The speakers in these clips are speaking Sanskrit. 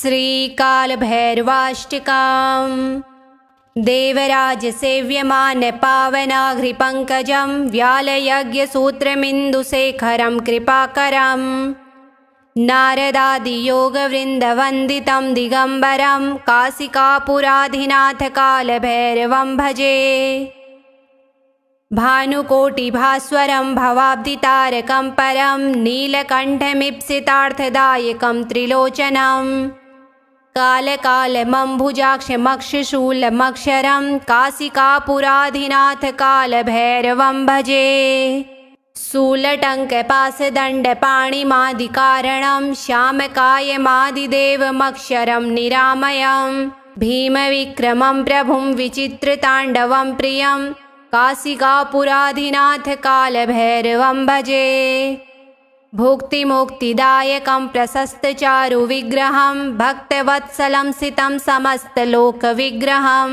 श्रीकालभैरवाष्टिकाम् देवराजसेव्यमानपावनाघ्रिपङ्कजं व्यालयज्ञसूत्रमिन्दुशेखरं कृपाकरं नारदादियोगवृन्दवन्दितं दिगम्बरं काशिकापुराधिनाथकालभैरवं भजे। भानुकोटिभास्वरं भवाब्धितारकं परं नीलकण्ठमीप्सितार्थदायकं त्रिलोचनं कालकालमम्बुजाक्षमक्षशूलमक्षरं काशिकापुराधिनाथकालभैरवं भजे। शूलटङ्कपाशदण्डपाणिमादिकारणं श्यामकायमादिदेवमक्षरं निरामयं भीमविक्रमं प्रभुं विचित्रताण्डवं प्रियं काशिकापुराधिनाथकालभैरवं भजे। भुक्तिमुक्तिदायकं प्रशस्तचारुविग्रहं भक्तवत्सलं सितं समस्तलोकविग्रहं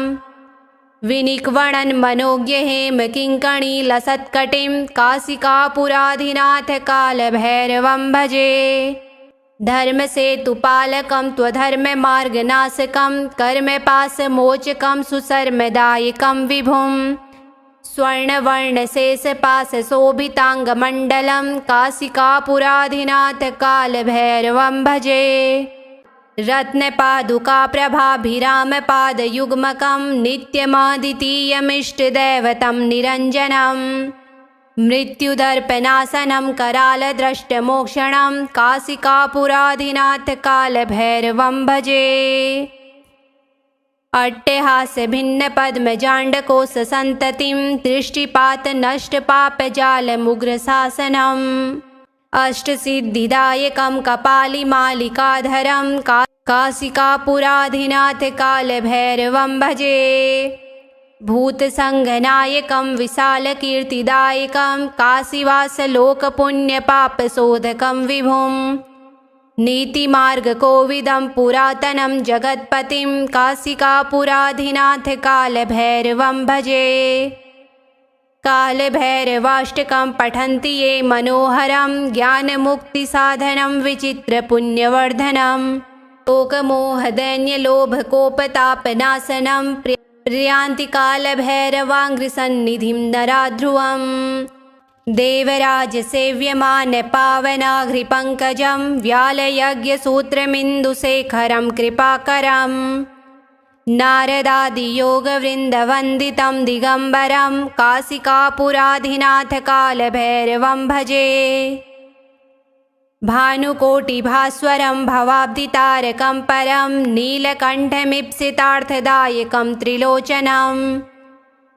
विनिक्वणन् मनोज्ञहेमकिङ्कणीलसत्कटिं काशिकापुराधिनाथकालभैरवं भजे। धर्मसेतुपालकं त्वधर्ममार्गनाशकं कर्मपाशमोचकं सुशर्मदायकं विभुं स्वर्णवर्णशेषपाशशोभिताङ्गमण्डलं काशिकापुराधिनाथकालभैरवं भजे। रत्नपादुकाप्रभाभिरामपादयुग्मकं नित्यमद्वितीयमिष्टदैवतं निरञ्जनं मृत्युदर्पनाशनं करालद्रष्टमोक्षणं काशिकापुराधिनाथकालभैरवं भजे। अट्टहासभिन्नपद्मजाण्डकोशसन्ततिं दृष्टिपातनष्टपापजालमुग्रशासनम् अष्टसिद्धिदायकं कपालिमालिकाधरं काशिकापुराधिनाथकालभैरवं भजे। भूतसङ्घनायकं विशालकीर्तिदायकं काशीवासलोकपुण्यपापशोधकं विभुं नीतिमार्गकोविदं पुरातनं जगत्पतिं काशिकापुराधिनाथकालभैरवं भजे। कालभैरवाष्टकं पठन्ति ये मनोहरं ज्ञानमुक्तिसाधनं विचित्रपुण्यवर्धनं शोकमोहदैन्यलोभकोपतापनाशनं प्रियान्ति कालभैरवाङ्घ्रिसन्निधिं नराध्रुवम् देवराजसेव्यमानपावनाघ्रिपङ्कजं व्यालयज्ञसूत्रमिन्दुशेखरं कृपाकरं नारदादियोगवृन्दवन्दितं दिगम्बरं काशिकापुराधिनाथकालभैरवं भजे। भानुकोटिभास्वरं भवाब्धितारकं परं नीलकण्ठमीप्सितार्थदायकं त्रिलोचनं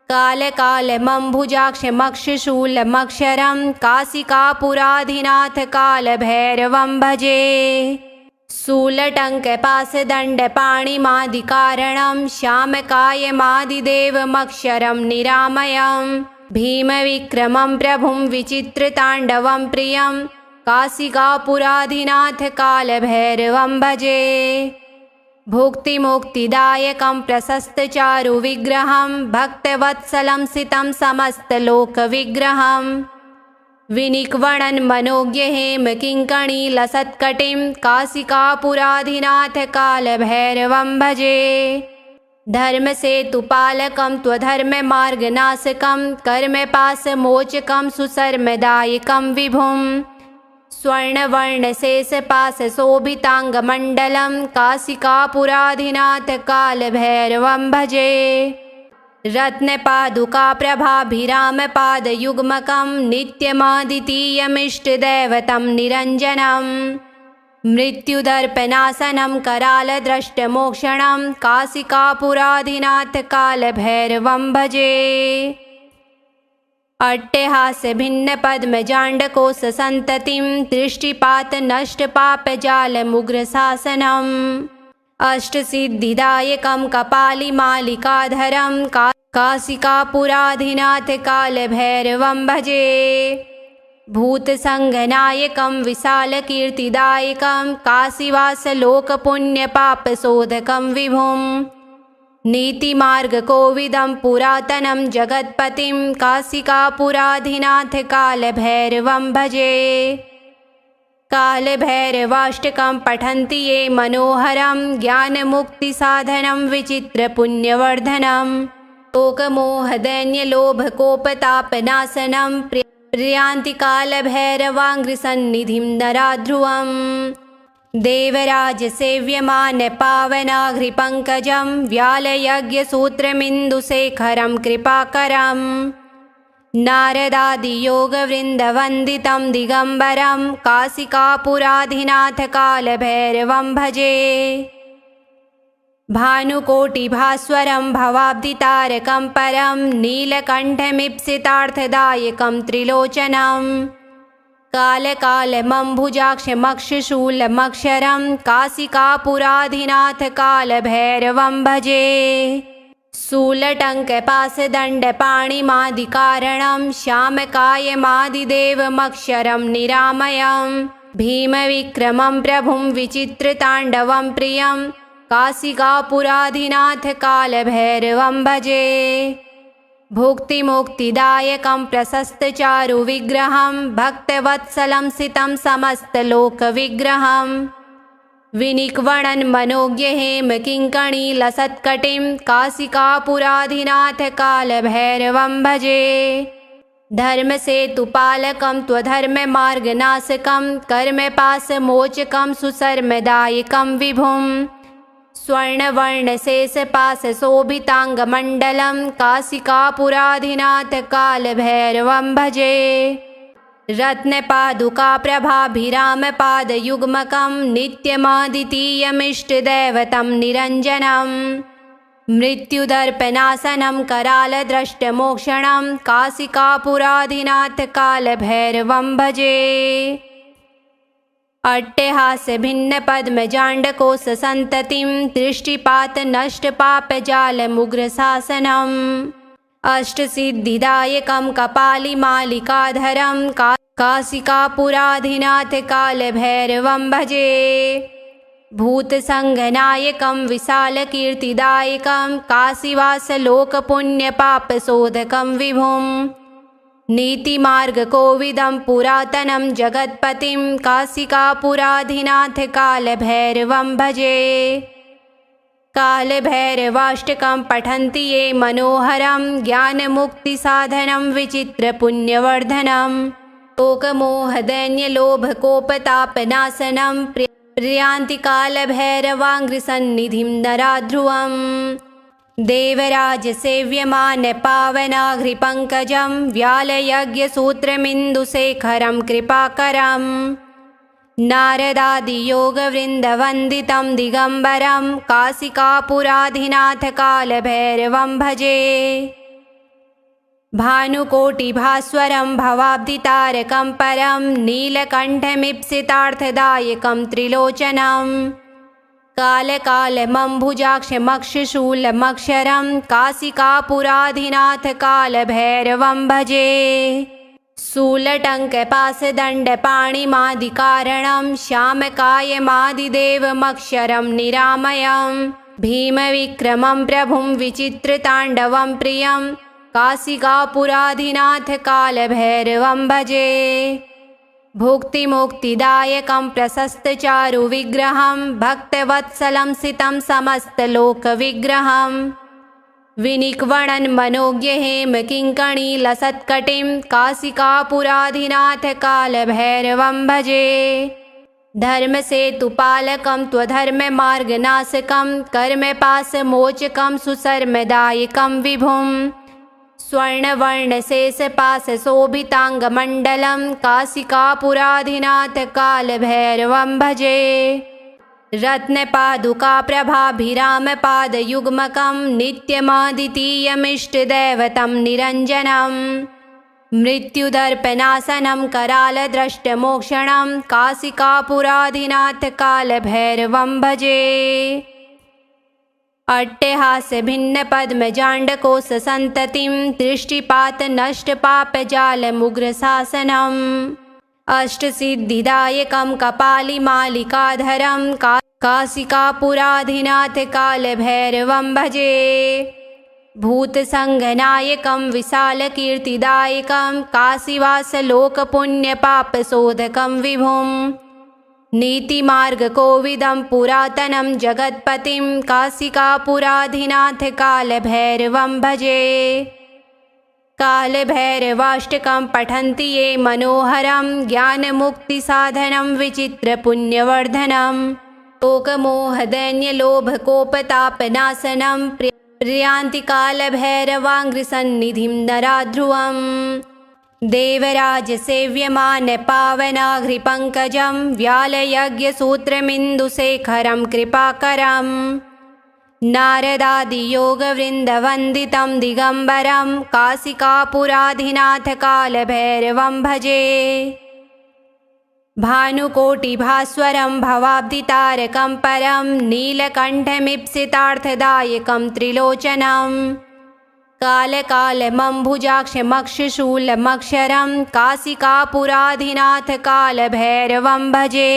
कालकालमम्बुजाक्षमक्षशूलमक्षरं काशिकापुराधिनाथकालभैरवं भजे। शूलटङ्कपाशदण्डपाणिमादिकारणं श्यामकायमादिदेवमक्षरं निरामयं भीमविक्रमं प्रभुं विचित्रताण्डवं प्रियं काशिकापुराधिनाथकालभैरवं भजे। भुक्तिमुक्तिदायकं प्रशस्तचारुविग्रहं भक्तवत्सलं सितं समस्तलोकविग्रहं विनिक्वणन् मनोज्ञहेमकिङ्कणीलसत्कटिं काशिकापुराधिनाथकालभैरवं भजे। धर्मसेतुपालकं त्वधर्ममार्गनाशकं कर्मपाशमोचकं सुशर्मदायकं विभुं स्वर्णवर्णशेषपाशशोभिताङ्गमण्डलं काशिकापुराधिनाथकालभैरवं भजे। रत्नपादुकाप्रभाभिरामपादयुग्मकं नित्यमद्वितीयमिष्टदैवतं निरञ्जनं मृत्युदर्पनाशनं करालद्रष्टमोक्षणं काशिकापुराधिनाथकालभैरवं भजे। अट्टहासभिन्नपद्मजाण्डकोशसन्ततिं दृष्टिपातनष्टपापजालमुग्रशासनम् अष्टसिद्धिदायकं कपालिमालिकाधरं काशिकापुराधिनाथकालभैरवं भजे। भूतसङ्घनायकं विशालकीर्तिदायकं काशीवासलोकपुण्यपापशोधकं विभुं नीतिमार्गकोविदं पुरातनं जगत्पतिं काशिकापुराधिनाथकालभैरवं भजे। कालभैरवाष्टकं पठन्ति ये मनोहरं ज्ञानमुक्तिसाधनं विचित्रपुण्यवर्धनं शोकमोहदैन्यलोभकोपतापनाशनं प्रयान्ति कालभैरवाङ्घ्रिसन्निधिं नराध्रुवम् देवराजसेव्यमानपावनाघ्रिपङ्कजं व्यालयज्ञसूत्रमिन्दुशेखरं कृपाकरं नारदादियोगवृन्दवन्दितं दिगम्बरं काशिकापुराधिनाथकालभैरवं भजे भानुकोटिभास्वरं भवाब्धितारकं परं नीलकण्ठमीप्सितार्थदायकं त्रिलोचनं कालकालमम्बुजाक्षमक्षशूलमक्षरं काशिकापुराधिनाथकालभैरवं भजे शूलटङ्कपाशदण्डपाणिमादिकारणं श्यामकायमादिदेवमक्षरं निरामयं भीमविक्रमं प्रभुं विचित्रताण्डवं प्रियं काशिकापुराधिनाथकालभैरवं भजे भुक्तिमुक्तिदायकं प्रशस्तचारुविग्रहं भक्तवत्सलं सितं समस्तलोकविग्रहं विनिक्वणन् मनोज्ञहेमकिङ्कणीलसत्कटिं काशिकापुराधिनाथकालभैरवं भजे धर्मसेतुपालकं त्वधर्ममार्गनाशकं कर्मपाशमोचकं सुशर्मदायकं विभुं स्वर्णवर्णशेषपाशशोभिताङ्गमण्डलं काशिकापुराधिनाथकालभैरवं भजे रत्नपादुकाप्रभाभिरामपादयुग्मकं नित्यमद्वितीयमिष्टदैवतं निरञ्जनं मृत्युदर्पनाशनं करालद्रष्टमोक्षणं काशिकापुराधिनाथकालभैरवं भजे अट्टहासभिन्नपद्मजाण्डकोशसन्ततिं दृष्टिपातनष्टपापजालमुग्रशासनम् अष्टसिद्धिदायकं कपालिमालिकाधरं काशिकापुराधिनाथकालभैरवं भजे भूतसङ्घनायकं विशालकीर्तिदायकं काशीवासलोकपुण्यपापशोधकं विभुं नीतिमार्गकोविदं पुरातनं जगत्पतिं काशिकापुराधिनाथकालभैरवं भजे कालभैरवाष्टकं पठन्ति ये मनोहरं ज्ञानमुक्तिसाधनं विचित्रपुण्यवर्धनं शोकमोहदैन्यलोभकोपतापनाशनं प्रयान्ति कालभैरवाङ्घ्रिसन्निधिं नराध्रुवम् देवराजसेव्यमानपावनाघ्रिपङ्कजं व्यालयज्ञसूत्रमिन्दुशेखरं कृपाकरं नारदादियोगवृन्दवन्दितं दिगम्बरं काशिकापुराधिनाथकालभैरवं भजे भानुकोटिभास्वरं भवाब्धितारकं परं नीलकण्ठमीप्सितार्थदायकं त्रिलोचनं कालकालमम्बुजाक्षमक्षशूलमक्षरं काशिकापुराधिनाथकालभैरवं भजे शूलटङ्कपाशदण्डपाणिमादिकारणं श्यामकायमादिदेवमक्षरं निरामयं भीमविक्रमं प्रभुं विचित्रताण्डवं प्रियं काशिकापुराधिनाथकालभैरवं भजे भुक्तिमुक्तिदायकं प्रशस्तचारुविग्रहं भक्तवत्सलं सितं समस्तलोकविग्रहं विनिक्वणन् मनोज्ञहेमकिङ्कणीलसत्कटिं काशिकापुराधिनाथकालभैरवं भजे धर्मसेतुपालकं त्वधर्ममार्गनाशकं कर्मपाशमोचकं सुशर्मदायकं विभुं स्वर्णवर्णशेषपाशशोभिताङ्गमण्डलं काशिकापुराधिनाथकालभैरवं भजे रत्नपादुकाप्रभाभिरामपादयुग्मकं नित्यमद्वितीयमिष्टदैवतं निरञ्जनं मृत्युदर्पनाशनं करालद्रष्टमोक्षणं काशिकापुराधिनाथकालभैरवं भजे अट्टहासभिन्नपद्मजाण्डकोशसन्ततिं दृष्टिपातनष्टपापजालमुग्रशासनम् अष्टसिद्धिदायकं कपालिमालिकाधरं काशिकापुराधिनाथकालभैरवं भजे भूतसङ्घनायकं विशालकीर्तिदायकं काशीवासलोकपुण्यपापशोधकं विभुं नीतिमार्गकोविदं पुरातनं जगत्पतिं काशिकापुराधिनाथ कालभैरवं भजे। कालभैरवाष्टकं पठन्ति ये मनोहरं ज्ञानमुक्तिसाधनं विचित्रपुण्यवर्धनं शोकमोहदैन्यलोभकोपतापनाशनं प्रयान्ति कालभैरवाङ्घ्रिसन्निधिं नराध्रुवम्। देवराजसेव्यमानपावनाघ्रिपङ्कजं व्यालयज्ञसूत्रमिन्दुशेखरं कृपाकरं नारदादियोगवृन्दवन्दितं दिगम्बरं काशिकापुराधिनाथ कालभैरवं भजे। भानुकोटिभास्वरं भवाब्धितारकं परं नीलकण्ठमीप्सितार्थदायकं त्रिलोचनं कालकालमम्बुजाक्षमक्षशूलमक्षरं काशिकापुराधिनाथ कालभैरवं भजे।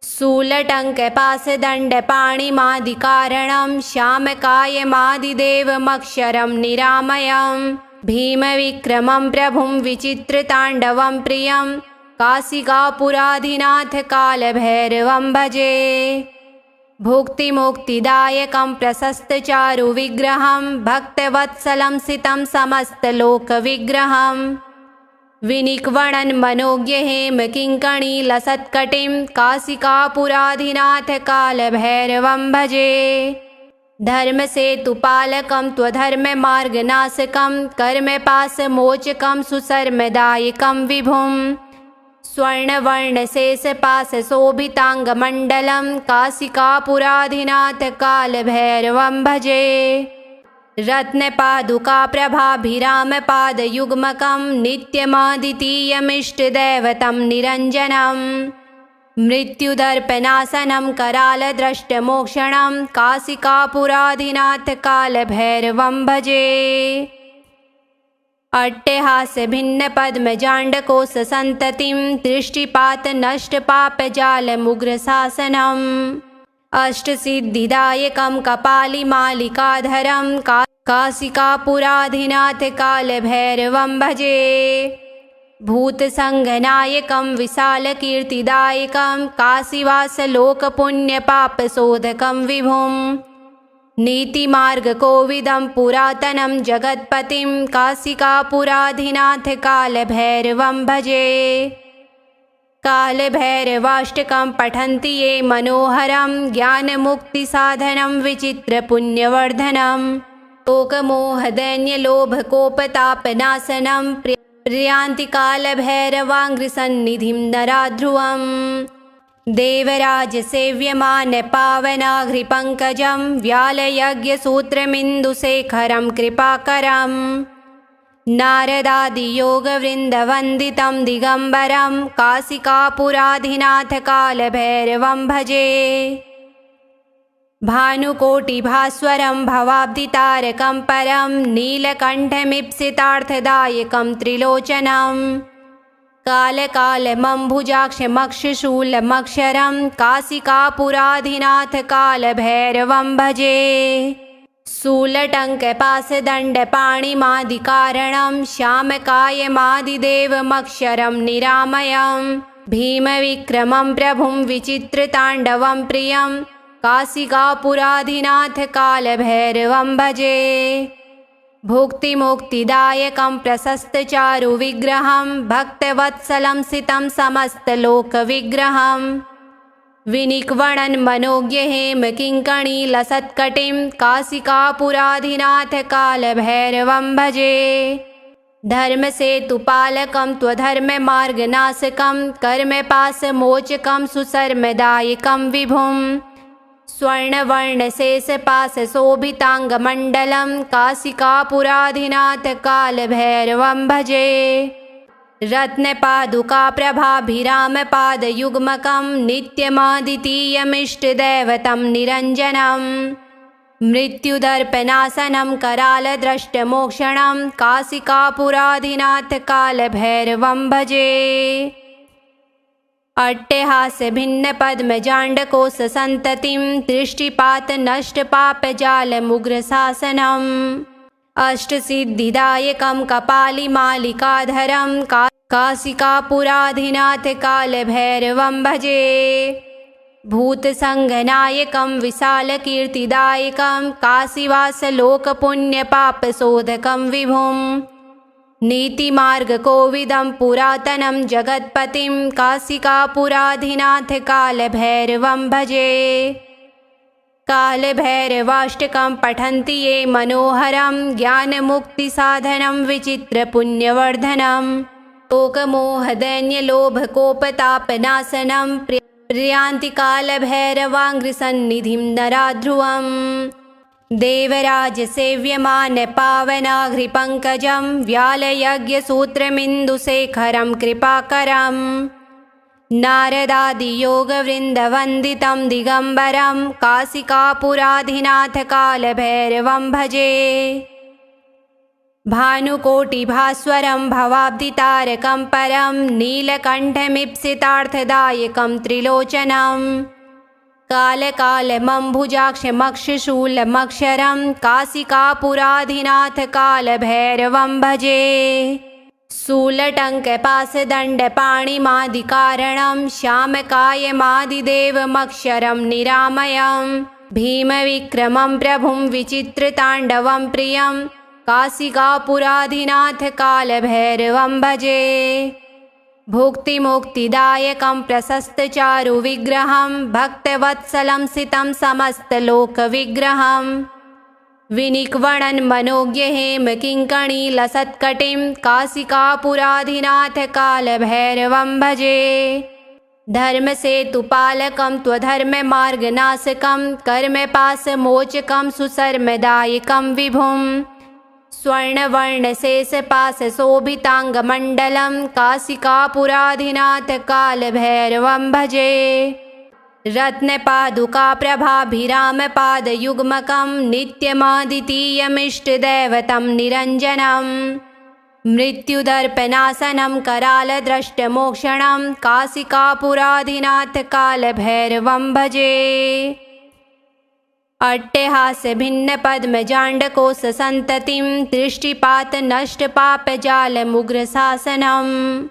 शूलटङ्कपाशदण्डपाणिमादिकारणं श्यामकायमादिदेवमक्षरं निरामयं भीमविक्रमं प्रभुं विचित्रताण्डवं प्रियं काशिकापुराधिनाथ कालभैरवं भजे। भुक्तिमुक्तिदायकं प्रशस्तचारुविग्रहं भक्तवत्सलं सितं समस्तलोकविग्रहं विनिक्वणन् मनोज्ञहेमकिङ्कणीलसत्कटिं काशिकापुराधिनाथ कालभैरवं भजे। धर्मसेतुपालकं त्वधर्ममार्गनाशकं कर्मपाशमोचकं सुशर्मदायकं विभुं स्वर्णवर्णशेषपाशशोभिताङ्गमण्डलं काशिकापुराधिनाथ कालभैरवं भजे। रत्नपादुकाप्रभाभिरामपादयुग्मकं नित्यमद्वितीयमिष्टदैवतं निरञ्जनं मृत्युदर्पनाशनं करालद्रष्टमोक्षणं काशिकापुराधिनाथ कालभैरवं भजे। अट्टहासभिन्नपद्मजाण्डकोशसन्ततिं दृष्टिपातनष्टपापजालमुग्रशासनम् अष्टसिद्धिदायकं कपालिमालिकाधरं काशिकापुराधिनाथ कालभैरवं भजे। भूतसङ्घनायकं विशालकीर्तिदायकं काशीवासलोकपुण्यपापशोधकं विभुं नीतिमार्गकोविदं पुरातनं जगत्पतिं काशिकापुराधिनाथ कालभैरवं भजे। कालभैरवाष्टकं पठन्ति ये मनोहरं ज्ञानमुक्तिसाधनं विचित्रपुण्यवर्धनं शोकमोहदैन्यलोभकोपतापनाशनं प्रयान्ति कालभैरवाङ्घ्रिसन्निधिं नराध्रुवम्। देवराजसेव्यमानपावनाघ्रिपङ्कजं व्यालयज्ञसूत्रमिन्दुशेखरं कृपाकरं नारदादियोगवृन्दवन्दितं दिगम्बरं काशिकापुराधिनाथ कालभैरवं भजे। भानुकोटिभास्वरं भवाब्धितारकं परं नीलकण्ठमीप्सितार्थदायकं त्रिलोचनं कालकालमम्बुजाक्षमक्षशूलमक्षरं काशिकापुराधिनाथ कालभैरवं भजे। शूलटङ्कपाशदण्डपाणिमादिकारणं श्यामकायमादिदेवमक्षरं निरामयं भीमविक्रमं प्रभुं विचित्रताण्डवं प्रियं काशिकापुराधिनाथ कालभैरवं भजे। भुक्तिमुक्तिदायकं प्रशस्तचारुविग्रहं भक्तवत्सलं सितं समस्तलोकविग्रहं विनिक्वणन् मनोज्ञहेमकिङ्कणीलसत्कटिं काशिकापुराधिनाथ कालभैरवं भजे। धर्मसेतुपालकं त्वधर्ममार्गनाशकं कर्मपाशमोचकं सुशर्मदायकं विभुं स्वर्णवर्णशेषपाशशोभिताङ्गमण्डलं काशिकापुराधिनाथ कालभैरवं भजे। रत्नपादुकाप्रभाभिरामपादयुग्मकं नित्यमद्वितीयमिष्टदैवतं निरञ्जनं मृत्युदर्पनाशनं करालद्रष्टमोक्षणं काशिकापुराधिनाथ कालभैरवं भजे। अट्टहासभिन्नपद्मजाण्डकोशसन्ततिं दृष्टिपातनष्टपापजालमुग्रशासनम् अष्टसिद्धिदायकं कपालिमालिकाधरं काशिकापुराधिनाथ कालभैरवं भजे। भूतसङ्गनायकं विशालकीर्तिदायकं काशीवासलोकपुण्यपापशोधकं विभुं। नीतिमार्गकोविदं पुरातनं जगत्पतिं काशिकापुराधिनाथ कालभैरवं भजे। कालभैरवाष्टकं पठन्ति ये मनोहरं ज्ञानमुक्तिसाधनं विचित्रपुण्यवर्धनं। शोकमोहदैन्यलोभकोपतापनाशनं प्रियान्ति कालभैरवाङ्घ्रिसन्निधिं नराध्रुवम्। देवराजसेव्यमानपावनाघ्रिपङ्कजं व्यालयज्ञसूत्रमिन्दुशेखरं कृपाकरम्। नारदादियोगवृन्दवन्दितं दिगम्बरं काशिकापुराधिनाथ कालभैरवं भजे। भानुकोटिभास्वरं भवाब्धितारकं परं नीलकण्ठमीप्सितार्थदायकं त्रिलोचनं। कालकालमम्बुजाक्षमक्षशूलमक्षरं काशिकापुराधिनाथ कालभैरवं भजे। शूलटङ्कपाशदण्डपाणिमादिकारणं श्यामकायमादिदेवमक्षरं निरामयं। भीमविक्रमं प्रभुं विचित्रताण्डवं प्रियं काशिकापुराधिनाथ कालभैरवं भजे। भुक्तिमुक्तिदायकं प्रशस्तचारुविग्रहं भक्तवत्सलं सितं समस्तलोकविग्रहं। विनिक्वणन् मनोज्ञहेमकिङ्कणीलसत्कटिं काशिकापुराधिनाथ कालभैरवं भजे। धर्मसेतुपालकं त्वधर्ममार्गनाशकं कर्मपाशमोचकं सुशर्मदायकं विभुं। स्वर्णवर्णशेषपाशशोभिताङ्गमण्डलं काशिकापुराधिनाथ कालभैरवं भजे। रत्नपादुकाप्रभाभिरामपादयुग्मकं नित्यमद्वितीयमिष्टदैवतं निरञ्जनं। मृत्युदर्पनाशनं करालद्रष्टमोक्षणं काशिकापुराधिनाथ कालभैरवं भजे। अट्टहासभिन्नपद्मजाण्डकोशसन्ततिं दृष्टिपातनष्टपापजालमुग्रशासनम्।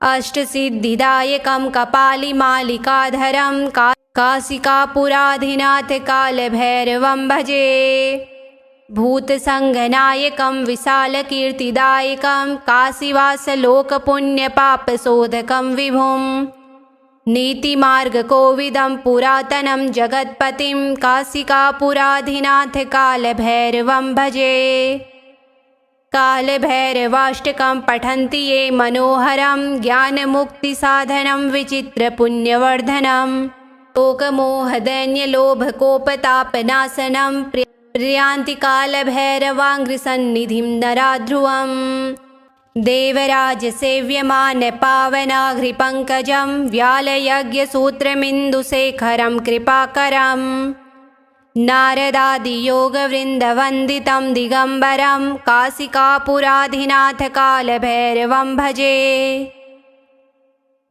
अष्टसिद्धिदायकं कपालिमालिकाधरं काशिकापुराधिनाथ कालभैरवं भजे। भूतसङ्गनायकं विशालकीर्तिदायकं काशीवासलोकपुण्यपापशोधकं विभुं। नीतिमार्गकोविदं पुरातनं जगत्पतिं काशिकापुराधिनाथ कालभैरवं भजे। कालभैरवाष्टकं पठन्ति ये मनोहरं ज्ञानमुक्तिसाधनं विचित्रपुण्यवर्धनं। शोकमोहदैन्यलोभकोपतापनाशनं प्रियान्ति कालभैरवाङ्घ्रिसन्निधिं नराध्रुवम्। देवराजसेव्यमानपावनाघ्रिपङ्कजं व्यालयज्ञसूत्रमिन्दुशेखरं कृपाकरम्। नारदादियोगवृन्दवन्दितं दिगम्बरं काशिकापुराधिनाथ कालभैरवं भजे।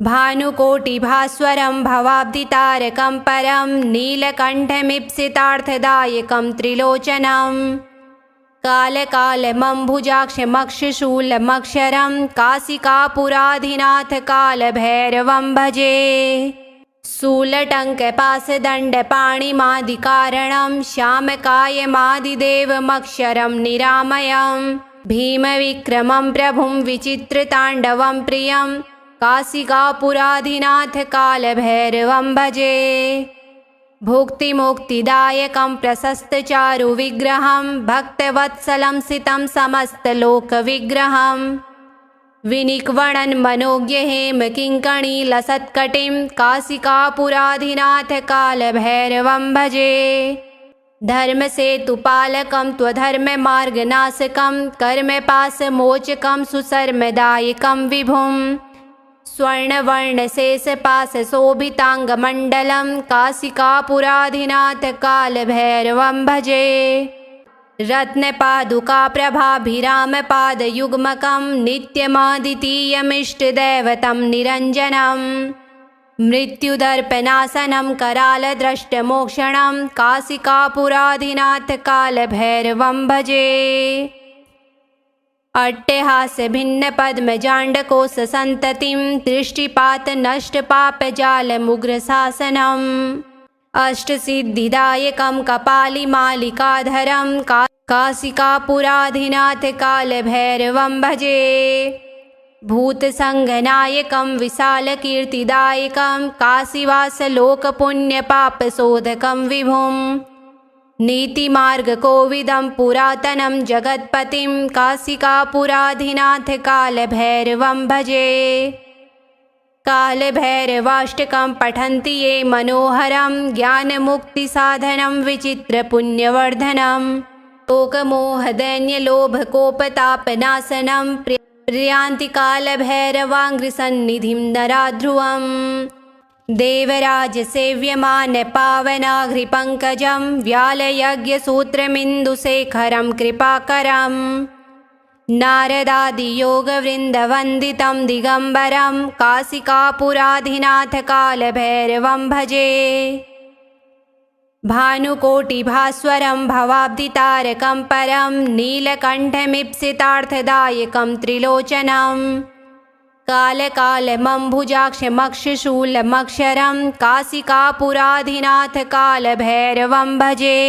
भानुकोटिभास्वरं भवाब्धितारकं परं नीलकण्ठमीप्सितार्थदायकं त्रिलोचनं। कालकालमम्बुजाक्षमक्षशूलमक्षरं काशिकापुराधिनाथ कालभैरवं भजे। शूलटङ्कपाशदण्डपाणिमादिकारणं श्यामकायमादिदेवमक्षरं निरामयं। भीमविक्रमं प्रभुं विचित्रताण्डवं प्रियं काशिकापुराधिनाथ कालभैरवं भजे। भुक्तिमुक्तिदायकं प्रशस्तचारुविग्रहं भक्तवत्सलं सितं समस्तलोकविग्रहं। विनिक्वणन् मनोज्ञहेमकिङ्कणीलसत्कटिं काशिकापुराधिनाथ कालभैरवं भजे। धर्मसेतुपालकं त्वधर्ममार्गनाशकं कर्मपाशमोचकं सुशर्मदायकं विभुं। स्वर्णवर्णशेषपाशशोभिताङ्गमण्डलं काशिकापुराधिनाथ कालभैरवं भजे। रत्नपादुकाप्रभाभिरामपादयुग्मकं नित्यमद्वितीयमिष्टदैवतं निरञ्जनं। मृत्युदर्पनाशनं करालद्रष्टमोक्षणं काशिकापुराधिनाथ कालभैरवं भजे। अट्टहास्य भिन्न पद्मजाण्डकोशसन्ततिं दृष्टिपात नष्ट पापजालमुग्रशासनम् अष्टसिद्धिदायकं कपालिमालिकाधरं काशिकापुराधिनाथ कालभैरवं भजे भूतसङ्घनायकं विशालकीर्तिदायकं काशीवासलोकपुण्यपापशोधकं विभुं नीतिमार्गकोविदं पुरातनं जगत्पतिं काशिकापुराधिनाथ कालभैरवं भजे कालभैरवाष्टकं पठन्ति ये मनोहरं ज्ञानमुक्तिसाधनं विचित्रपुण्यवर्धनं शोकमोहदैन्यलोभकोपतापनाशनं प्रियान्ति कालभैरवाङ्घ्रिसन्निधिं नराध्रुवं देवराजसेव्यमानपावनाघ्रिपङ्कजं व्यालयज्ञसूत्रमिन्दुशेखरं कृपाकरम् नारदादियोगवृन्दवन्दितं दिगम्बरं काशिकापुराधिनाथ कालभैरवं भजे भानुकोटिभास्वरं भवाब्धितारकं परं नीलकण्ठमीप्सितार्थदायकं त्रिलोचनं कालकालमम्बुजाक्षमक्षशूलमक्षरं काशिकापुराधिनाथ कालभैरवं भजे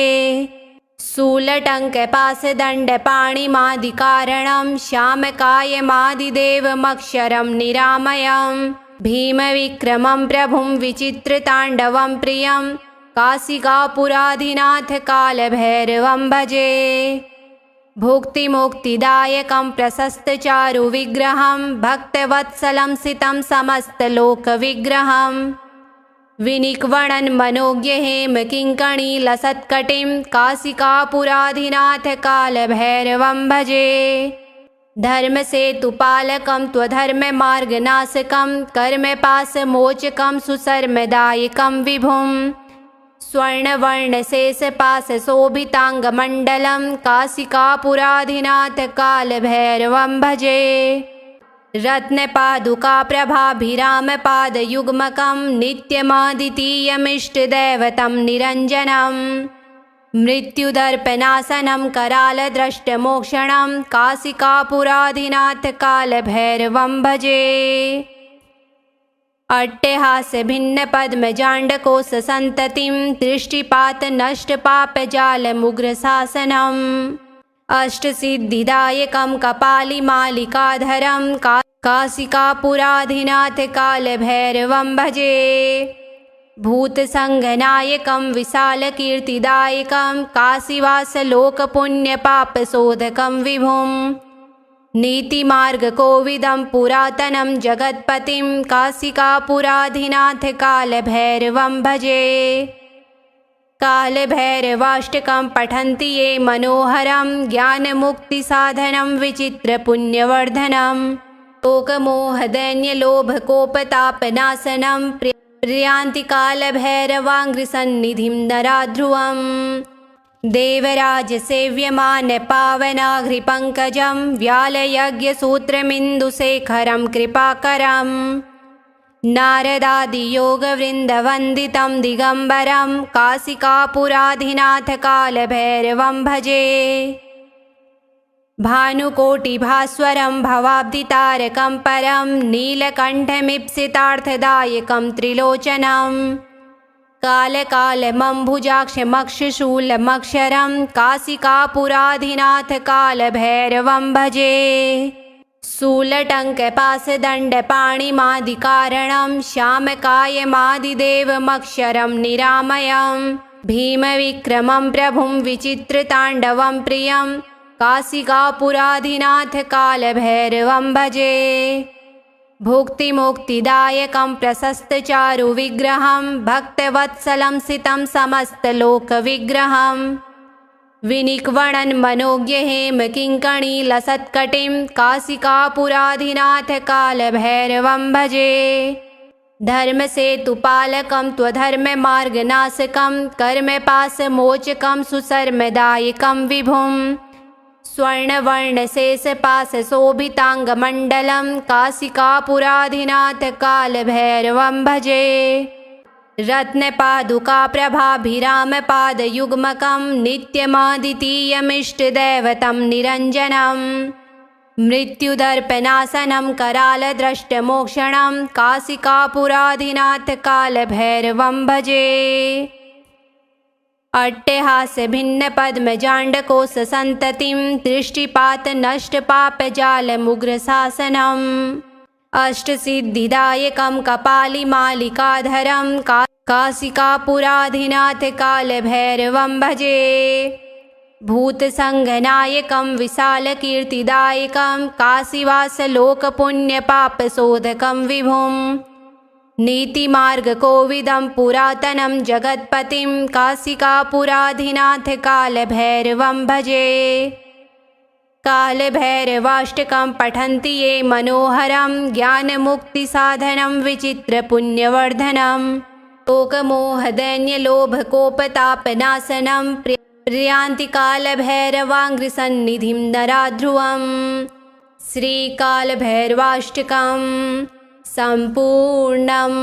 शूलटङ्कपाशदण्डपाणिमादिकारणं श्यामकायमादिदेवमक्षरं निरामयं भीमविक्रमं प्रभुं विचित्रताण्डवं प्रियं काशिकापुराधिनाथ कालभैरवं भजे भुक्तिमुक्तिदायकं प्रशस्तचारुविग्रहं भक्तवत्सलं सितं समस्तलोकविग्रहम् विनिक्वणन् मनोज्ञहेमकिङ्कणीलसत्कटिं काशिकापुराधिनाथ कालभैरवं भजे धर्मसेतुपालकं त्वधर्ममार्गनाशकं कर्मपाशमोचकं सुशर्मदायकं विभुं स्वर्णवर्णशेषपाशशोभिताङ्गमण्डलं काशिकापुराधिनाथ कालभैरवं भजे रत्नपादुकाप्रभाभिरामपादयुग्मकं नित्यमद्वितीयमिष्टदैवतं निरञ्जनं मृत्युदर्पनाशनं करालद्रष्टमोक्षणं काशिकापुराधिनाथ कालभैरवं भजे अट्टहास्य भिन्न पद्मजाण्डकोशसन्ततिं दृष्टिपात नष्ट पापजालमुग्रशासनम् अष्टसिद्धिदायकं कपालिमालिकाधरं काशिकापुराधिनाथ कालभैरवं भजे भूतसङ्घनायकं विशालकीर्तिदायकं काशीवासलोकपुण्यपापशोधकं विभुं नीतिमार्गकोविदं पुरातनं जगत्पतिं काशिकापुराधिनाथ कालभैरवं भजे कालभैरवाष्टकं पठन्ति ये मनोहरं ज्ञानमुक्तिसाधनं विचित्रपुण्यवर्धनं शोकमोहदैन्यलोभकोपतापनाशनं प्रियान्ति कालभैरवाङ्घ्रिसन्निधिं नराध्रुवं देवराजसेव्यमानपावनाघ्रिपङ्कजं व्यालयज्ञसूत्रमिन्दुशेखरं कृपाकरम् नारदादियोगवृन्दवन्दितं दिगम्बरं काशिकापुराधिनाथ कालभैरवं भजे भानुकोटिभास्वरं भवाब्धितारकं परं नीलकण्ठमीप्सितार्थदायकं त्रिलोचनं कालकालमम्बुजाक्षमक्षशूलमक्षरं काशिकापुराधिनाथ कालभैरवं भजे शूलटङ्कपाशदण्डपाणिमादिकारणं श्यामकायमादिदेवमक्षरं निरामयं भीमविक्रमं प्रभुं विचित्रताण्डवं प्रियं काशिकापुराधिनाथ कालभैरवं भजे भुक्तिमुक्तिदायकं प्रशस्तचारुविग्रहं भक्तवत्सलं सितं समस्तलोकविग्रहम् विनिक्वणन् मनोज्ञहेमकिङ्कणीलसत्कटिं काशिकापुराधिनाथ कालभैरवं भजे धर्मसेतुपालकं त्वधर्ममार्गनाशकं कर्मपाशमोचकं सुशर्मदायकं विभुं स्वर्णवर्णशेषपाशशोभिताङ्गमण्डलं काशिकापुराधिनाथ कालभैरवं भजे रत्नपादुकाप्रभाभिरामपादयुग्मकं नित्यमद्वितीयमिष्टदैवतं निरञ्जनं मृत्युदर्पनाशनं करालद्रष्टमोक्षणं काशिकापुराधिनाथ कालभैरवं भजे। अट्टहासभिन्नपद्मजाण्डकोशसन्ततिं दृष्टिपातनष्टपापजालमुग्रशासनम् अष्टसिद्धिदायकं कपालिमालिकाधरं काशिकापुराधिनाथ कालभैरवं भजे। भूतसङ्घनायकं विशालकीर्तिदायकं काशीवासलोकपुण्यपापशोधकं विभुं नीतिमार्गकोविदं पुरातनं जगत्पतिं काशिकापुराधिनाथ कालभैरवं भजे। कालभैरवाष्टकं पठन्ति ये मनोहरं ज्ञानमुक्तिसाधनं विचित्रपुण्यवर्धनं शोकमोहदैन्यलोभकोपतापनाशनं प्रियान्ति कालभैरवाङ्घ्रिसन्निधिं नराध्रुवं। श्रीकालभैरवाष्टकं सम्पूर्णम्।